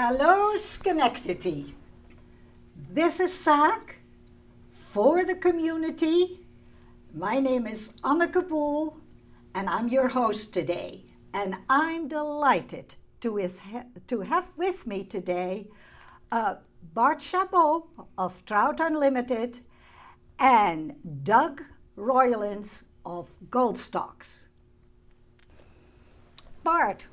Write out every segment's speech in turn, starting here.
Hello, Schenectady. This is SAC for the community. My name is Anneke Bull, and I'm your host today. And I'm delighted to have with me today Bart Chabot of Trout Unlimited and Doug Roylance of Goldstocks. Bart,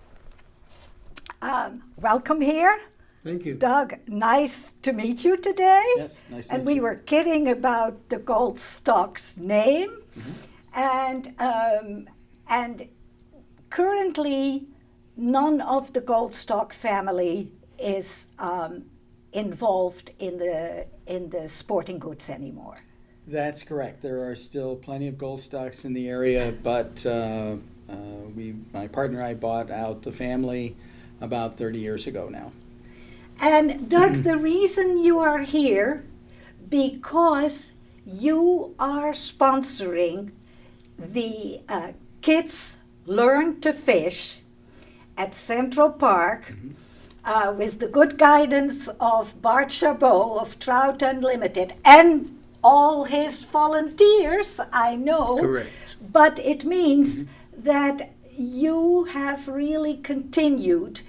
welcome here. Thank you. Doug, nice to meet you today. Yes, nice to and meet you. we were kidding about the Goldstock's name. And currently none of the Goldstock family is involved in the sporting goods anymore. That's correct. There are still plenty of Goldstocks in the area, but my partner and I bought out the family about 30 years ago now. And Doug, the reason you are here, because you are sponsoring the Kids Learn to Fish at Central Park with the good guidance of Bart Chabot of Trout Unlimited and all his volunteers, I know. Correct. But it means that you have really continued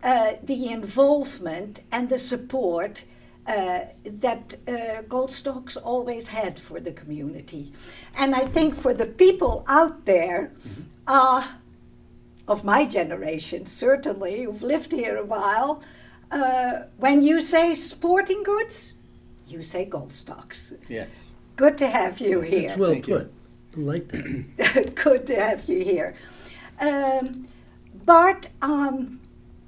the involvement and the support that Goldstocks always had for the community. And I think for the people out there of my generation, certainly, who've lived here a while, when you say sporting goods, you say Goldstocks. Yes. Good to have you here. That's well Thank you. put. I like that. Good to have you here. Bart,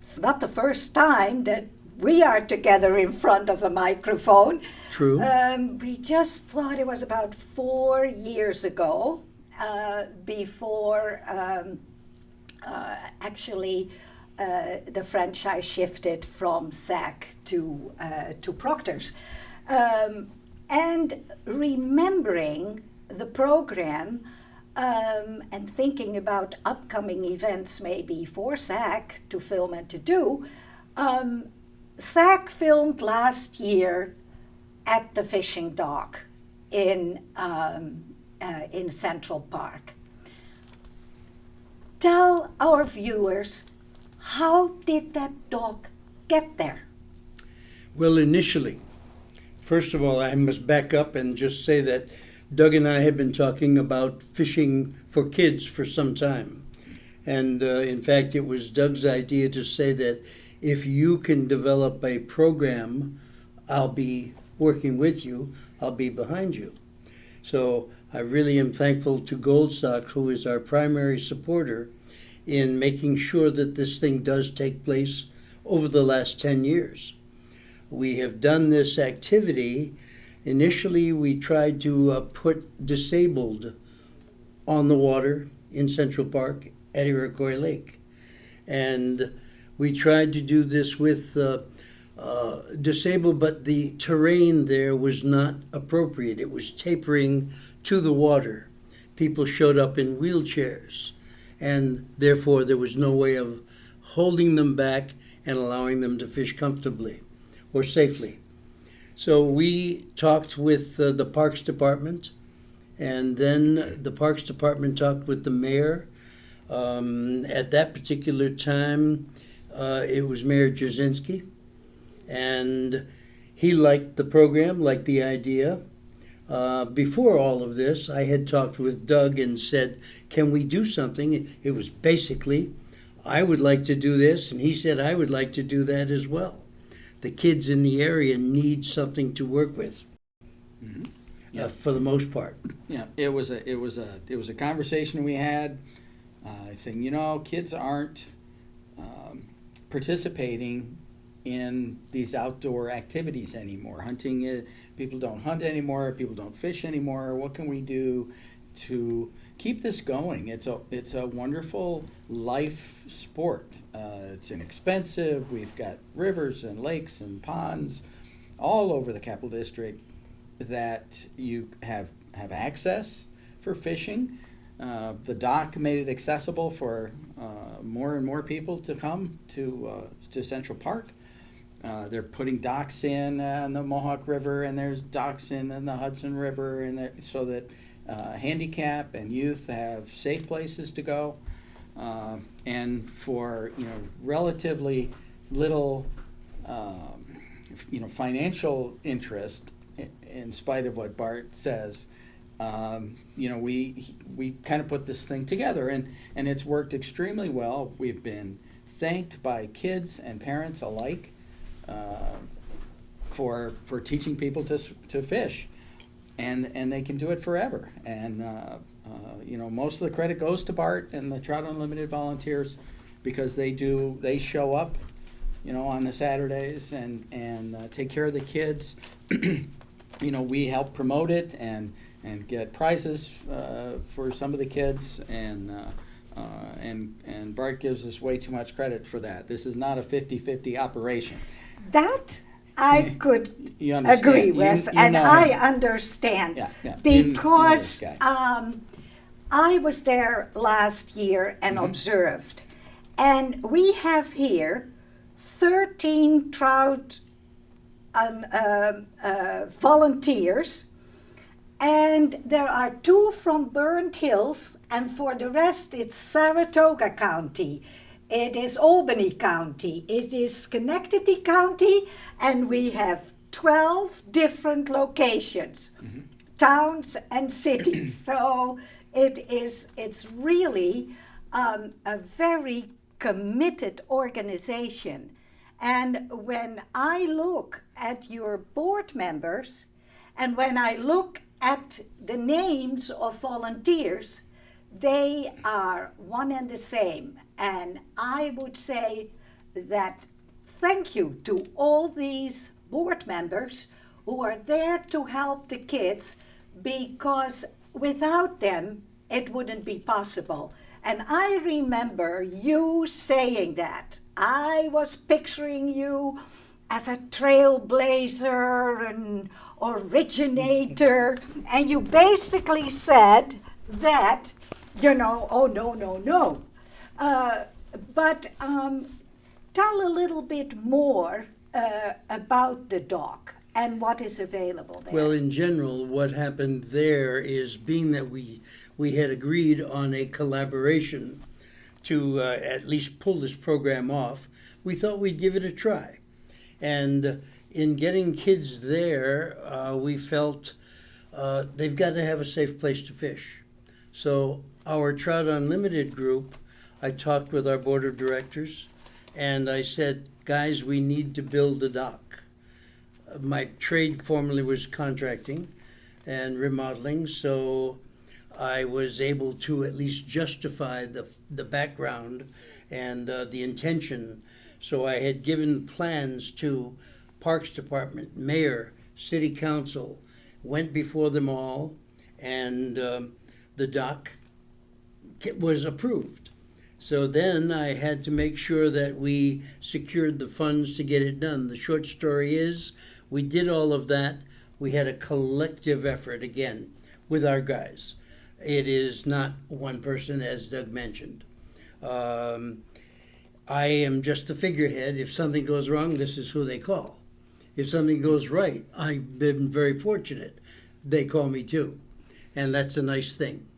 it's not the first time that we are together in front of a microphone. True. We just thought it was about 4 years ago, before actually the franchise shifted from SAC to Proctor's. And remembering the program and thinking about upcoming events maybe for SAC to film and to do, SAC filmed last year at the fishing dock in Central Park. Tell our viewers, how did that dock get there? Well, initially, first of all, I must back up and just say that Doug and I have been talking about fishing for kids for some time. And in fact, it was Doug's idea to say that if you can develop a program, I'll be working with you, I'll be behind you. So I really am thankful to Goldstock, who is our primary supporter, in making sure that this thing does take place over the last 10 years. We have done this activity. Initially, we tried to put disabled on the water in Central Park at Iroquois Lake. And we tried to do this with disabled, but the terrain there was not appropriate. It was tapering to the water. People showed up in wheelchairs, and therefore there was no way of holding them back and allowing them to fish comfortably or safely. So we talked with the Parks Department, and then the Parks Department talked with the mayor. At that particular time, it was Mayor Jasinski, and he liked the program, liked the idea. Before all of this, I had talked with Doug and said, can we do something? It was basically, I would like to do this, and he said, I would like to do that as well. The kids in the area need something to work with, for the most part. Yeah, it was a conversation we had, saying, kids aren't participating in these outdoor activities anymore. Hunting, people don't hunt anymore. People don't fish anymore. What can we do to keep this going? It's a wonderful life sport. It's inexpensive. We've got rivers and lakes and ponds all over the Capital District that you have access for fishing. The dock made it accessible for more and more people to come to Central Park. They're putting docks in the Mohawk River, and there's docks in the Hudson River, and so that handicap and youth have safe places to go. And for relatively little financial interest, in spite of what Bart says, we kind of put this thing together, and it's worked extremely well. We've been thanked by kids and parents alike for teaching people to fish, and they can do it forever. And most of the credit goes to Bart and the Trout Unlimited volunteers, because they show up on the Saturdays and take care of the kids. We help promote it and get prizes for some of the kids, and Bart gives us way too much credit for that. This is not a 50-50 operation. That I could You understand. agree with, You and know I him. understand, Yeah. because You know this guy. I was there last year and observed, and we have here 13 trout volunteers, and there are 2 from Burnt Hills, and for the rest it's Saratoga County, it is Albany County, it is Schenectady County, and we have 12 different locations, towns and cities. So it's really a very committed organization. And when I look at your board members, and when I look at the names of volunteers, they are one and the same. And I would say that thank you to all these board members who are there to help the kids, because without them, it wouldn't be possible. And I remember you saying that. I was picturing you as a trailblazer and originator, and you basically said that, oh, no. But tell a little bit more about the dock and what is available there. Well, in general, what happened there is, being that we had agreed on a collaboration to at least pull this program off, we thought we'd give it a try. And in getting kids there, we felt they've got to have a safe place to fish. So our Trout Unlimited group, I talked with our board of directors, and I said, guys, we need to build a dock. My trade formerly was contracting and remodeling, so I was able to at least justify the background and the intention. So I had given plans to Parks Department, Mayor, City Council, went before them all, and the dock was approved. So then I had to make sure that we secured the funds to get it done. The short story is, we did all of that. We had a collective effort, again, with our guys. It is not one person, as Doug mentioned. I am just the figurehead. If something goes wrong, this is who they call. If something goes right, I've been very fortunate. They call me too. And that's a nice thing.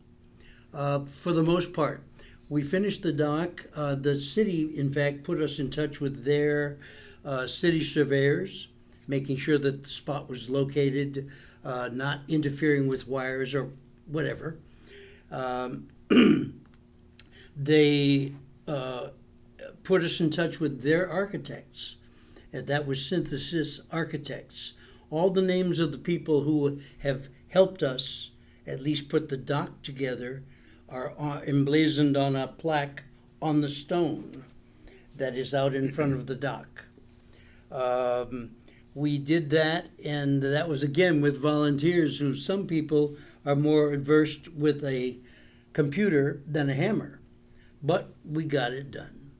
For the most part, we finished the dock. The city, in fact, put us in touch with their city surveyors, making sure that the spot was located, not interfering with wires or whatever. They put us in touch with their architects, and that was Synthesis Architects. All the names of the people who have helped us at least put the dock together are emblazoned on a plaque on the stone that is out in front of the dock. We did that, and that was again with volunteers who, some people are more adversed with a computer than a hammer, but we got it done.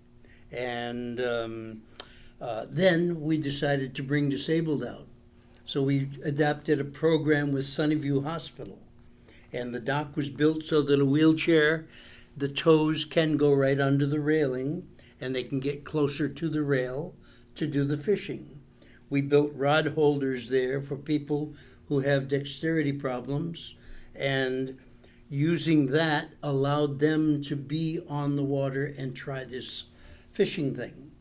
And then we decided to bring disabled out. So we adapted a program with Sunnyview Hospital, and the dock was built so that a wheelchair, the toes can go right under the railing, and they can get closer to the rail to do the fishing. We built rod holders there for people who have dexterity problems, and using that allowed them to be on the water and try this fishing thing.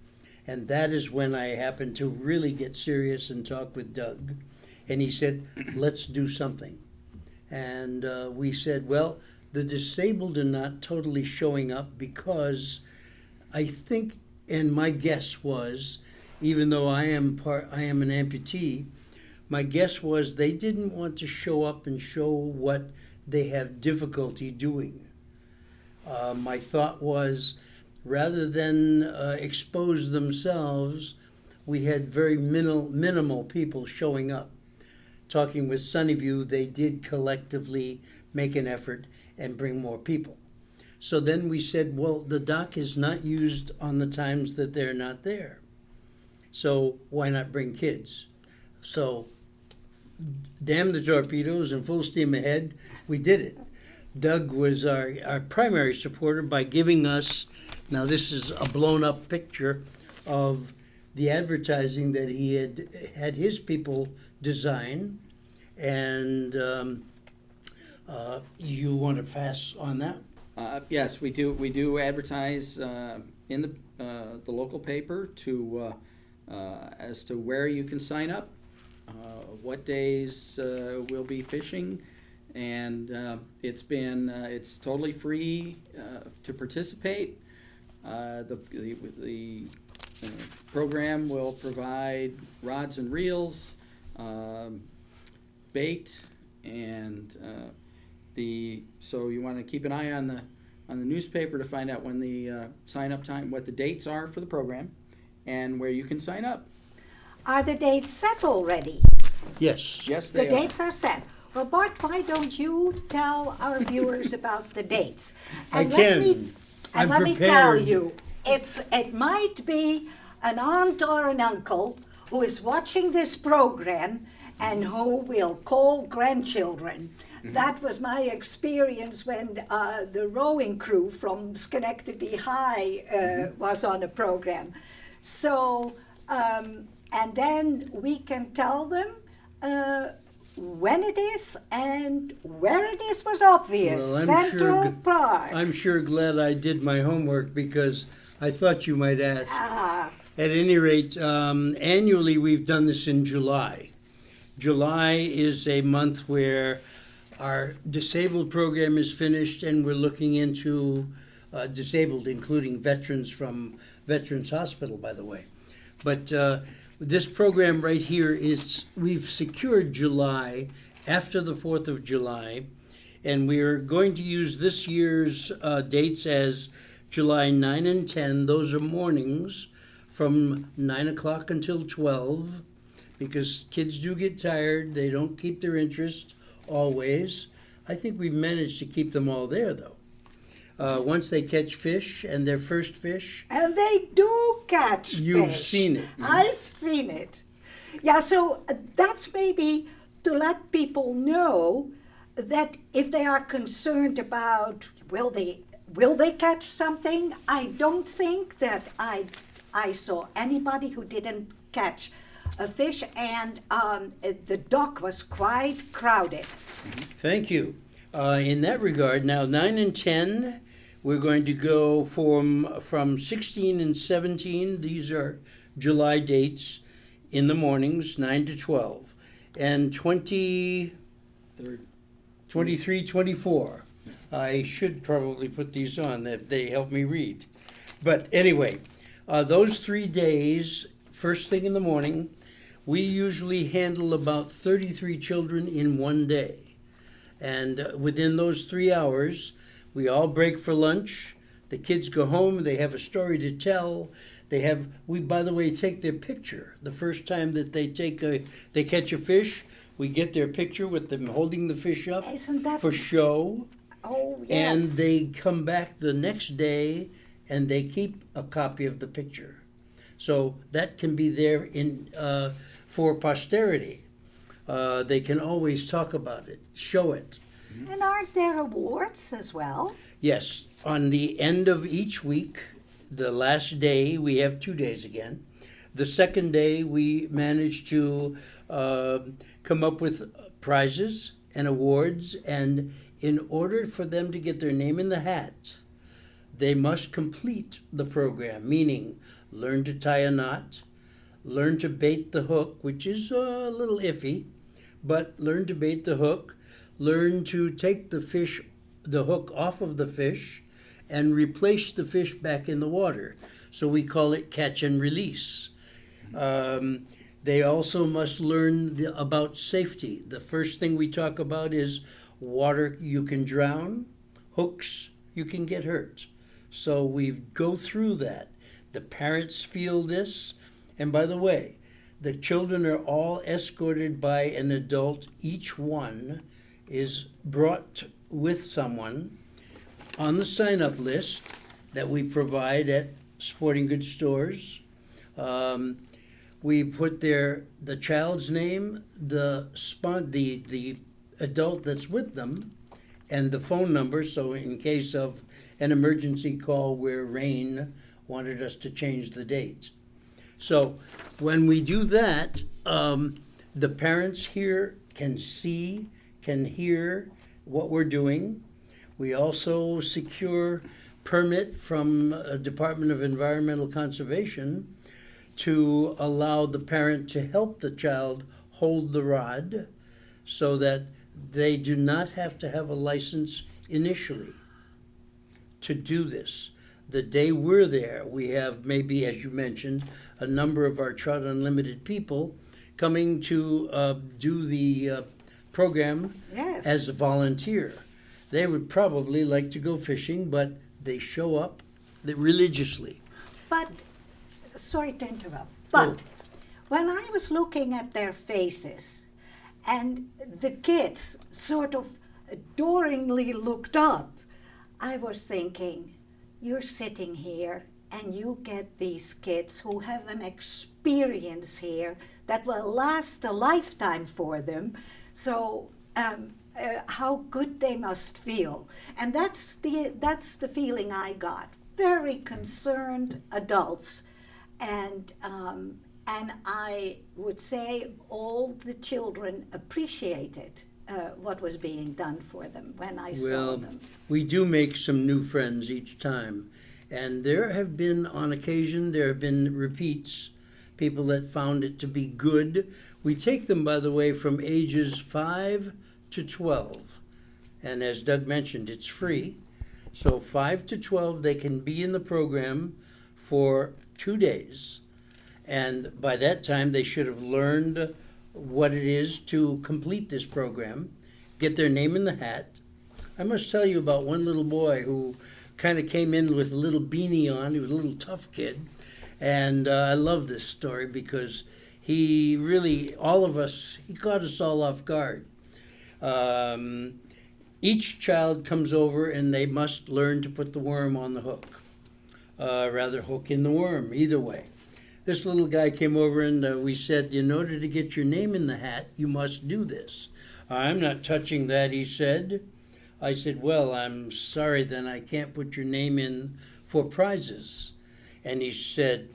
And that is when I happened to really get serious and talk with Doug. And he said, let's do something. And we said, well, the disabled are not totally showing up because I think, and my guess was, even though I am an amputee, my guess was they didn't want to show up and show what they have difficulty doing. My thought was, rather than expose themselves, we had very minimal people showing up. Talking with Sunnyview, they did collectively make an effort and bring more people. So then we said, well, the dock is not used on the times that they're not there. So why not bring kids? So damn the torpedoes and full steam ahead, we did it. Doug was our primary supporter by giving us, now this is a blown up picture of the advertising that he had his people design. And you want to pass on that? Yes, we do. We do advertise in the local paper to as to where you can sign up, what days we'll be fishing, and it's totally free to participate. The program will provide rods and reels, bait, and so you want to keep an eye on the newspaper to find out when the sign up time, what the dates are for the program, and where you can sign up. Are the dates set already? Yes. Yes, The they are. dates are set. Well, Bart, why don't you tell our viewers about the dates? I And can. I'm let me tell prepared. you, it might be an aunt or an uncle who is watching this program and who will call grandchildren. That was my experience when the rowing crew from Schenectady High was on a program. So, and then we can tell them when it is, and where it is was obvious. Well, Central Park. I'm sure glad I did my homework because I thought you might ask. At any rate, annually we've done this in July. July is a month where our disabled program is finished, and we're looking into disabled, including veterans from Veterans Hospital, by the way. But this program right here we've secured July after the 4th of July, and we're going to use this year's dates as July 9 and 10. Those are mornings from 9 o'clock until 12, because kids do get tired. They don't keep their interest always. I think we've managed to keep them all there, though. Once they catch fish, and their first fish. And they do catch You've fish. seen it. I've seen it. Yeah, so that's maybe to let people know that if they are concerned about will they catch something, I don't think that I saw anybody who didn't catch a fish, and the dock was quite crowded. Thank you. In that regard, now 9 and 10, we're going to go from 16 and 17. These are July dates in the mornings, 9 to 12. And 23, 24. I should probably put these on, that they help me read. But anyway, those 3 days, first thing in the morning, we usually handle about 33 children in one day. And within those 3 hours, we all break for lunch. The kids go home. They have a story to tell. We, by the way, take their picture. The first time that they catch a fish, we get their picture with them holding the fish up. Isn't that for show? Oh, yes. And they come back the next day and they keep a copy of the picture. So that can be there for posterity. They can always talk about it, show it. And aren't there awards as well? Yes, on the end of each week, the last day, we have 2 days again, The second day, we managed to come up with prizes and awards, and in order for them to get their name in the hat, they must complete the program, meaning learn to tie a knot, learn to bait the hook, which is a little iffy, but learn to bait the hook, learn to take the hook off of the fish, and replace the fish back in the water. So we call it catch and release. They also must learn about safety. The first thing we talk about is water you can drown, hooks you can get hurt. So we go through that. The parents feel this. And by the way, the children are all escorted by an adult. Each one is brought with someone on the sign-up list that we provide at sporting goods stores. We put the child's name, the adult that's with them, and the phone number, so in case of an emergency call where rain wanted us to change the date. So when we do that, the parents here can see, can hear what we're doing. We also secure permit from a Department of Environmental Conservation to allow the parent to help the child hold the rod so that they do not have to have a license initially to do this. The day we're there, we have maybe, as you mentioned, a number of our Trout Unlimited people coming to do the program Yes. as a volunteer. They would probably like to go fishing, but they show up religiously. But, sorry to interrupt, but when I was looking at their faces and the kids sort of adoringly looked up, I was thinking, you're sitting here and you get these kids who have an experience here that will last a lifetime for them. So how good they must feel. And that's the feeling I got. Very concerned adults. And I would say all the children appreciated what was being done for them when I saw them. We do make some new friends each time. And there have been, on occasion, repeats, people that found it to be good. We take them, by the way, from ages 5 to 12. And as Doug mentioned, it's free. So 5 to 12, they can be in the program for 2 days. And by that time, they should have learned what it is to complete this program, get their name in the hat. I must tell you about one little boy who kind of came in with a little beanie on. He was a little tough kid. And I love this story because he really, he caught us all off guard. Each child comes over and they must learn to put the worm on the hook. Hook in the worm, either way. This little guy came over and we said, in order to get your name in the hat, you must do this. I'm not touching that, he said. I said, well, I'm sorry, then I can't put your name in for prizes. And he said,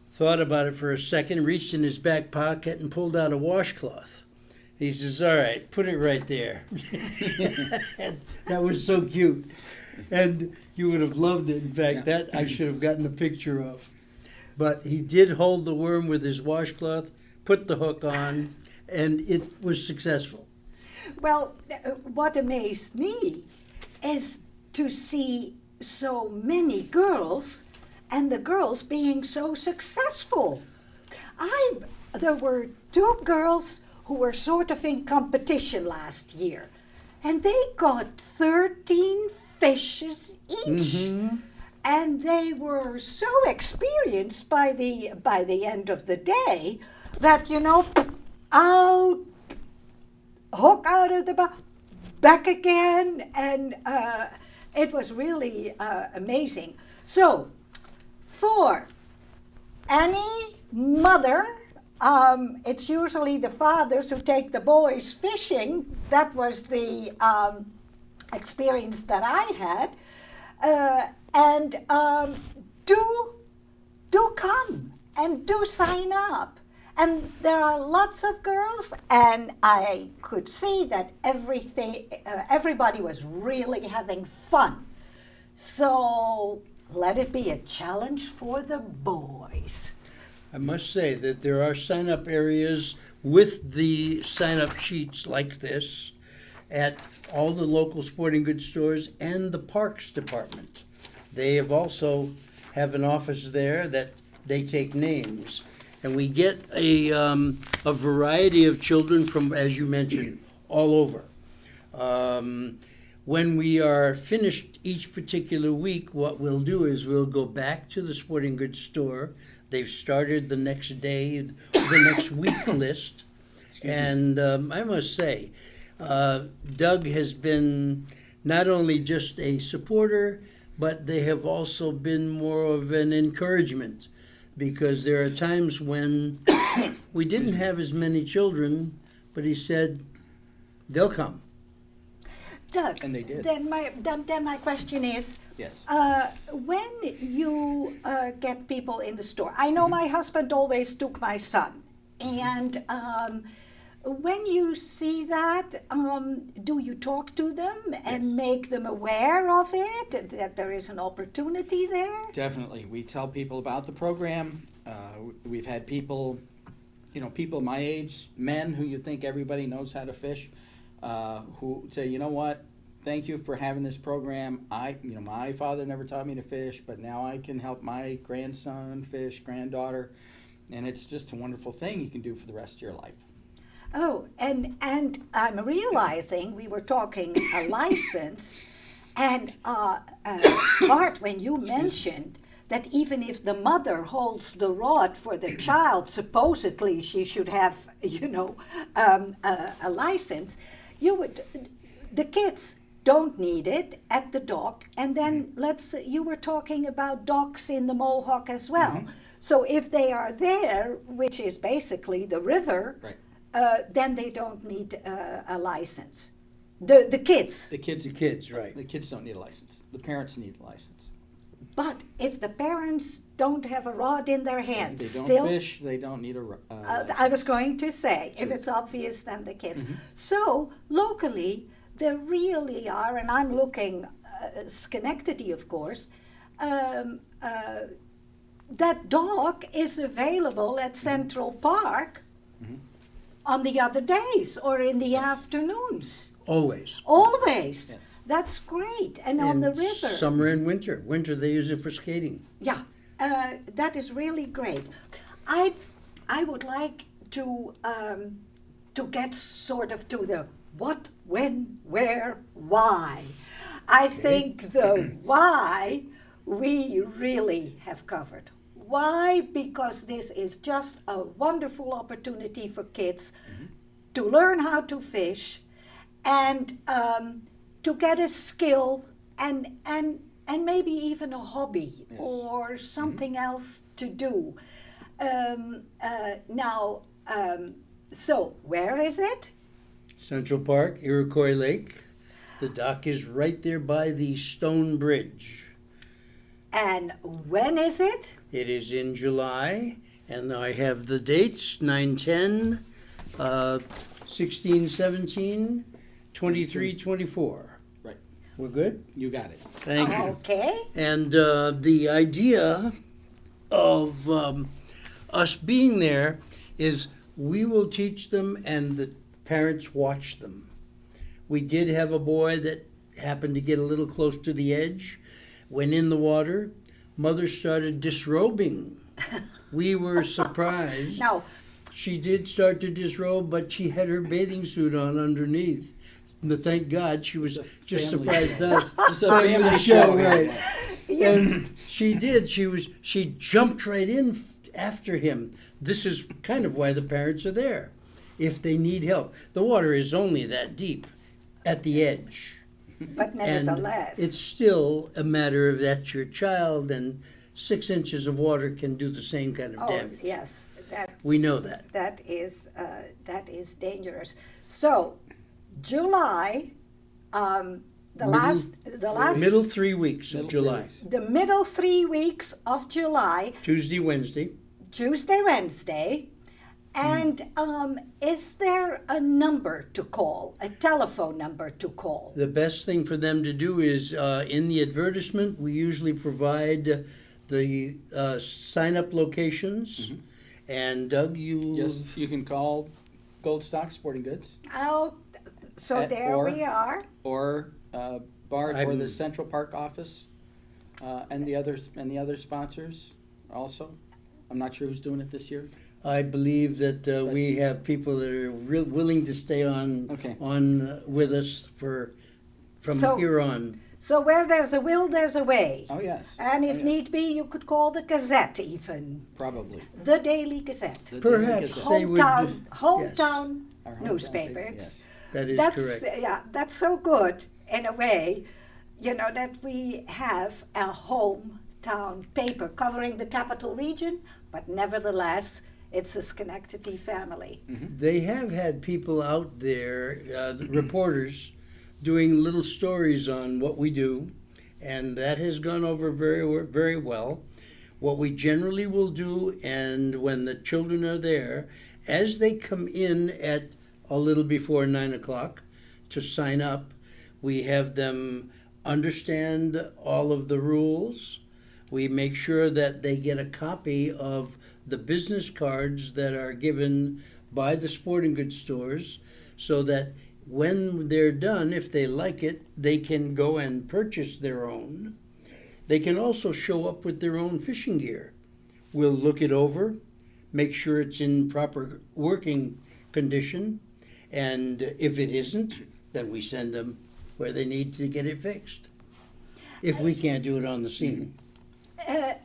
thought about it for a second, reached in his back pocket and pulled out a washcloth. He says, all right, put it right there. That was so cute. And you would have loved it. In fact, that I should have gotten a picture of. But he did hold the worm with his washcloth, put the hook on, and it was successful. Well, what amazed me is to see so many girls and the girls being so successful. There were 2 girls who were sort of in competition last year, and they got 13 fishes each. Mm-hmm. And they were so experienced by the end of the day that, hook out of the back again, and it was really amazing. So, for any mother, it's usually the fathers who take the boys fishing. That was the experience that I had. And do come and do sign up. And there are lots of girls, and I could see that everybody was really having fun. So let it be a challenge for the boys. I must say that there are sign-up areas with the sign-up sheets like this at all the local sporting goods stores and the parks department. They have an office there that they take names. And we get a variety of children from, as you mentioned, all over. When we are finished each particular week, what we'll do is we'll go back to the sporting goods store. They've started the next day, the next week list. And I must say, Doug has been not only just a supporter, but they have also been more of an encouragement. Because there are times when we didn't have as many children, but he said, they'll come. Doug, And they did. Then my question is, Yes. when you get people in the store, I know my husband always took my son, and when you see that, do you talk to them and Yes. make them aware of it, that there is an opportunity there? Definitely. We tell people about the program. We've had people, people my age, men who you think everybody knows how to fish, who say, you know what, thank you for having this program. My father never taught me to fish, but now I can help my grandson fish, granddaughter, and it's just a wonderful thing you can do for the rest of your life. Oh, and I'm realizing we were talking a license, and Bart, when you mentioned that even if the mother holds the rod for the child, supposedly she should have, a license, the kids don't need it at the dock, and then you were talking about docks in the Mohawk as well. Mm-hmm. So if they are there, which is basically the river, Right. then they don't need a license. The kids. The kids, Right. The kids don't need a license. The parents need a license. But if the parents don't have a rod in their hands, If they don't still, fish, they don't need a license. I was going to say, if True. it's obvious, then the kids. Mm-hmm. So locally, there really are, and I'm looking Schenectady, of course. That dock is available at Central Park Mm-hmm. on the other days or in the afternoons. Always. Always. Yes. That's great. And on the river. Summer and winter. Winter, they use it for skating. Yeah, that is really great. I would like to get sort of to the what, when, where, why. I think the why we really have covered. Why? Because this is just a wonderful opportunity for kids to learn how to fish and to get a skill and maybe even a hobby Yes. or something else to do. So where is it? Central Park, Iroquois Lake. The dock is right there by the stone bridge. And when is it? It is in July, and I have the dates, 9/10, 16, 17, 23, 24. Right. We're good? You got it. Thank you. Okay. And the idea of us being there is we will teach them and the parents watch them. We did have a boy that happened to get a little close to the edge. Went in the water. Mother started disrobing. We were surprised. Now, She did start to disrobe, but she had her bathing suit on underneath. But thank God she was just family surprised us. It's a family show, right? And she did. She jumped right in after him. This is kind of why the parents are there, if they need help. The water is only that deep at the edge. but nevertheless. And it's still a matter of that's your child, and 6 inches of water can do the same kind of damage. Yes, We know that. that is dangerous. So, July, the last Middle 3 weeks of Middle July. 3 weeks. the middle 3 weeks of July, Tuesday, Wednesday. Tuesday, Wednesday. And is there a number to call, a telephone number to call? The best thing for them to do is in the advertisement, we usually provide the sign-up locations. And Doug, you... Yes, you can call Goldstock Sporting Goods. Oh, so there we are. Or Bart or the I'm- Central Park office, and the other sponsors also. I'm not sure who's doing it this year. I believe that we have people that are willing to stay on Okay. with us from So- here on. So where there's a will, there's a way. Oh, yes. And Oh, if yes. need be, you could call the Gazette even, Probably. the Daily Gazette. The Daily Perhaps Gazette. they would Hometown, just- hometown Our hometown newspaper. paper, It's- yes. That is That's correct. yeah, that's so good in a way, that we have a hometown paper covering the capital region, but nevertheless, it's a Schenectady family. They have had people out there, reporters, doing little stories on what we do, and that has gone over very well. What we generally will do, and when the children are there, as they come in at a little before 9 o'clock to sign up, we have them understand all of the rules. We make sure that they get a copy of the business cards that are given by the sporting goods stores, so that when they're done, if they like it, they can go and purchase their own. They can also show up with their own fishing gear. We'll look it over, make sure it's in proper working condition, and if it isn't, then we send them where they need to get it fixed, if we can't do it on the scene.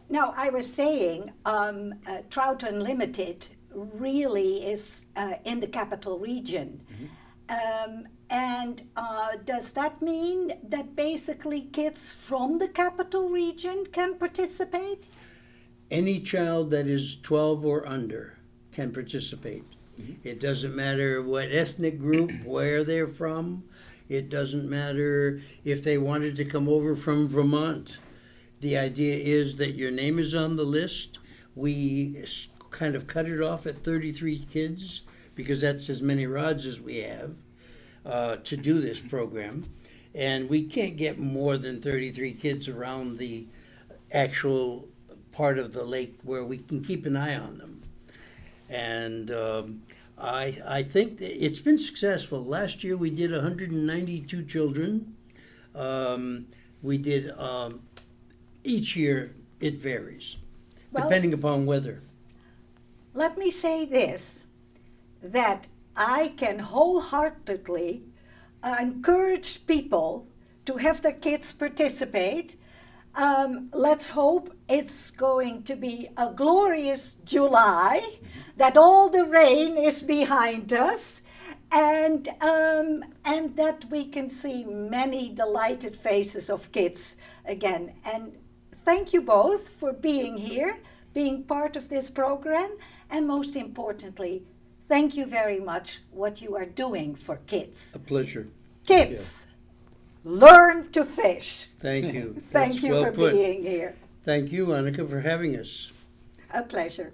No, I was saying Trout Unlimited really is in the capital region. And does that mean that basically kids from the capital region can participate? Any child that is 12 or under can participate. It doesn't matter what ethnic group, where they're from. It doesn't matter if they wanted to come over from Vermont. The idea is that your name is on the list. We kind of cut it off at 33 kids because that's as many rods as we have to do this program. And we can't get more than 33 kids around the actual part of the lake where we can keep an eye on them. And I think that it's been successful. Last year we did 192 children. We did, each year it varies, Well- depending upon weather. Let me say this, that I can wholeheartedly encourage people to have their kids participate. Let's hope it's going to be a glorious July, that all the rain is behind us, and that we can see many delighted faces of kids again. And thank you both for being here, being part of this program, and most importantly, thank you very much what you are doing for kids. A pleasure. Kids, learn to fish. Thank you. Thank That's you well for put. being here. Thank you, Anneke, for having us. A pleasure.